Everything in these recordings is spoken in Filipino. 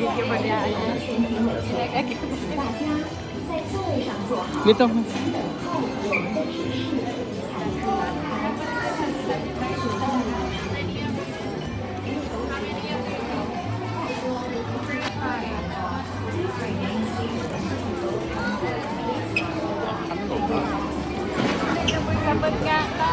video ba niya? Dito. Sabot nga ka.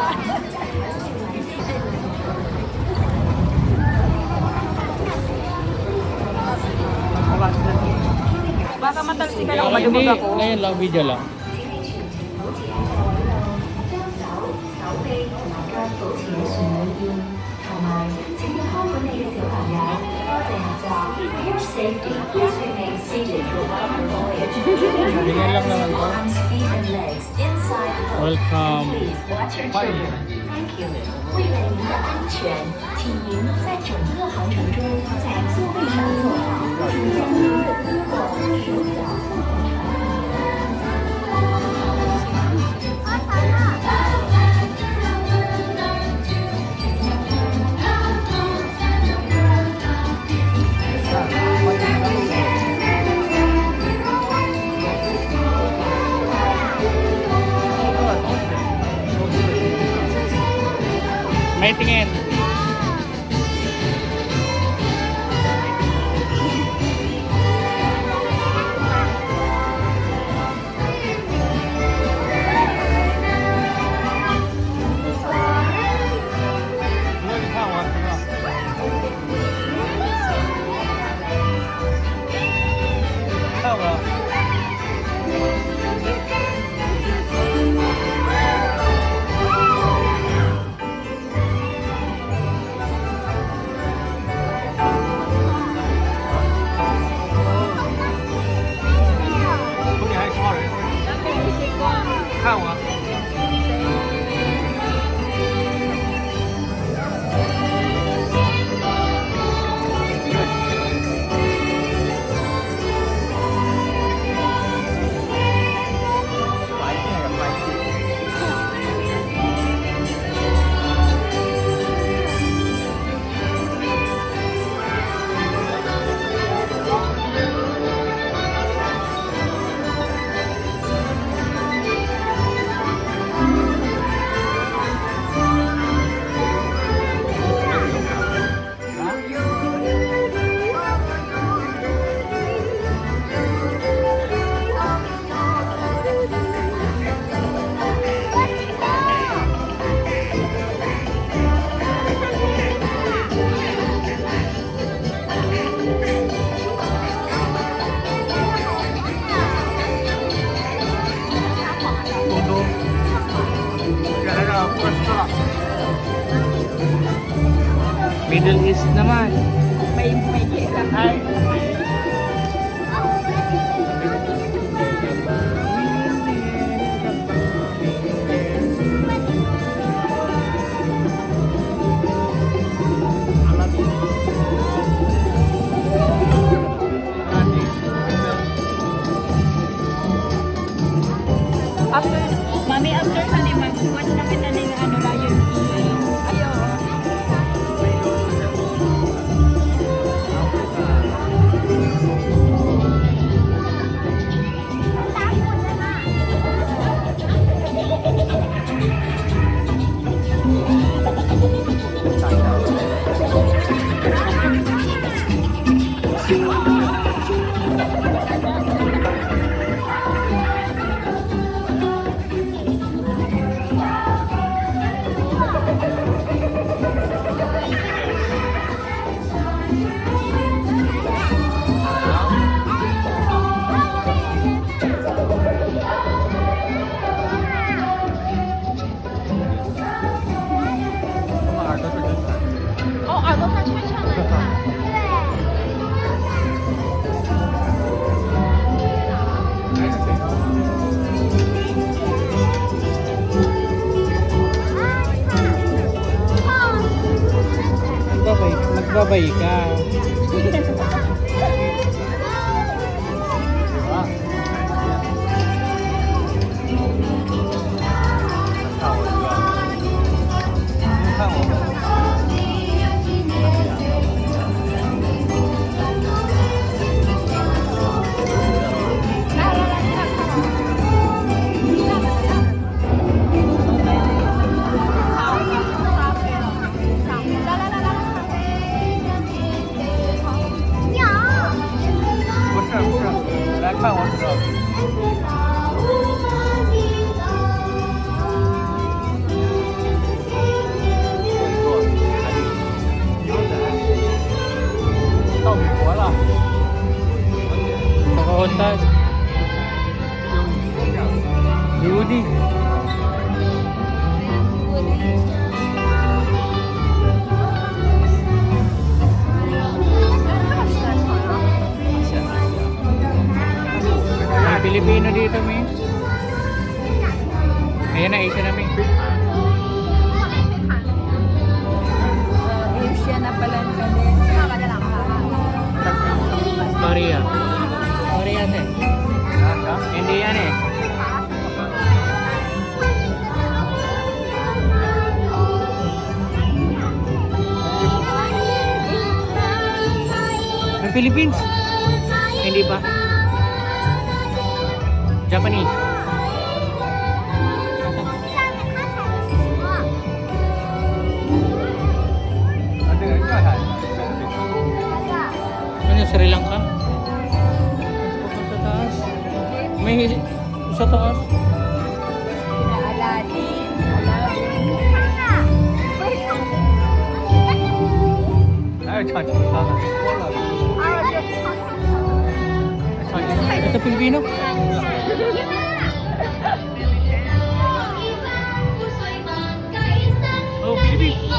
Baka matalsikan ako, malubog ako. Ngayon lang, video lang. binigyan lang naman to. Welcome. 为了您的安全，请您在整个航程中在座位上坐好，并将您的胳膊、手脚放在船May tingin. Middle East naman. May gila. Ay. After, mami, after sa ni mag-watch na kita ng ano Lion King. Ayun. Sabay ka. Pagkahontas. Yudi. May Pilipino dito, may. Ayan na, isa na, may. Asia na pala kami. Maria. Maria, te. Hindi yan eh. May Philippines? Hindi pa. Japanese. Ano, Sri Lanka? Sa taas. May sa taas. Ito Pilipino? Oh, Pilipino.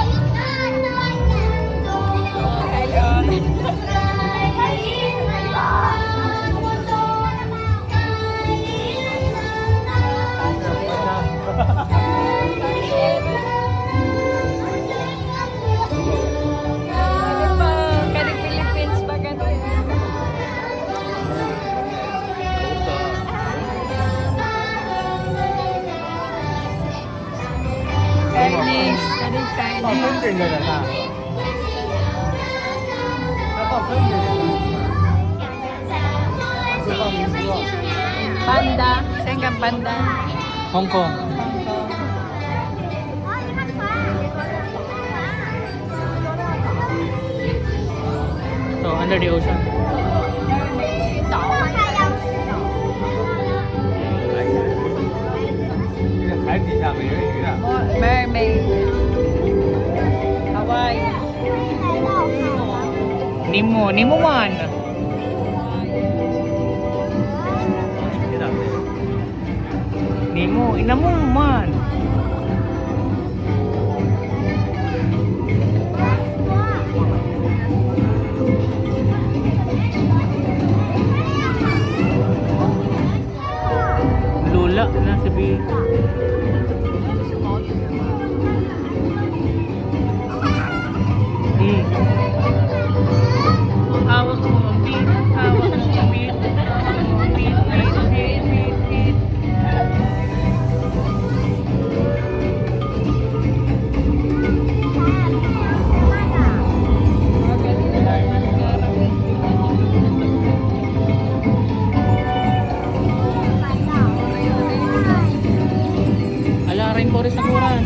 Kaling Philippines ba gano'n? Chinese, kaling Chinese. Panda, saan kang panda? Hong Kong. So, under the ocean. Mermaid. Hawaii. Nemo, Nemo man. Nemo, ina mo man. Lula na sabihin. Hawak mo ang beat, hawak mo ang beat, beat, beat, beat, beat, beat. Ala rin po rin sa kuran.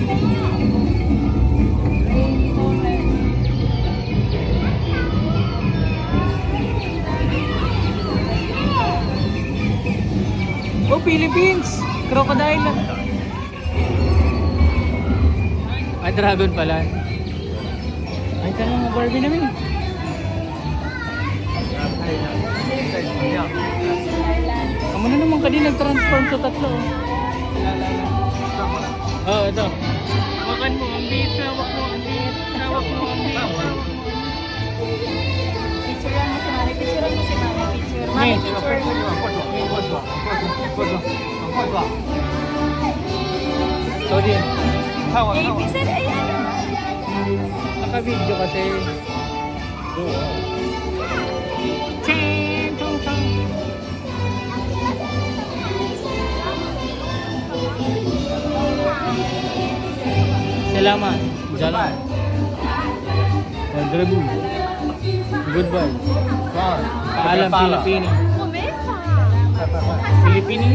Oh, Philippines! Crocodile! Ay, dragon pala. Ay, tanong mo Barbie namin. Kamu na naman ka din nag-transform sa tatlo. Oh, ito. Hawakan mo ang beat, hawak mo ang beat, hawak mo ang beat, hawak mo ang beat. Picturean mo si Mami. Picturean mo si Mami. Picture. Mami, picture. Sorry. Eh, picture. Ayan. Naka-video kasi. Ching, chong, chong. Salamat. Jalan. Andrebu. Goodbye. Paalam, Pilipini. Pilipini?